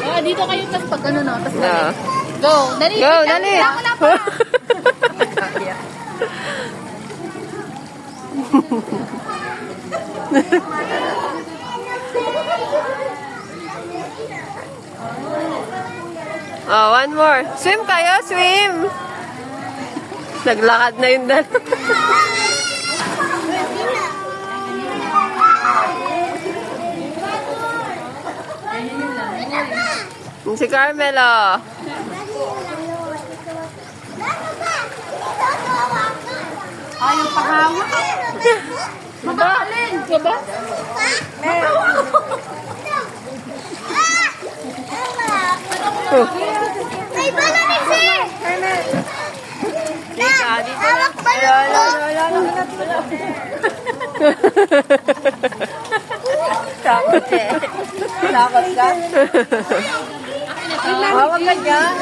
Oh, dito kayo tas pag ano no, tas balik. Go, dali. Go, dali. Wala pa. Oh, one more. Swim kayo, swim. Naglakad na yung dalawa. Si Carmelo. Ayaw pahawak. Mabalin. Diba? May bala ni si! Dito, dito lang. Takot eh. Takot ka? Hawak ka dyan.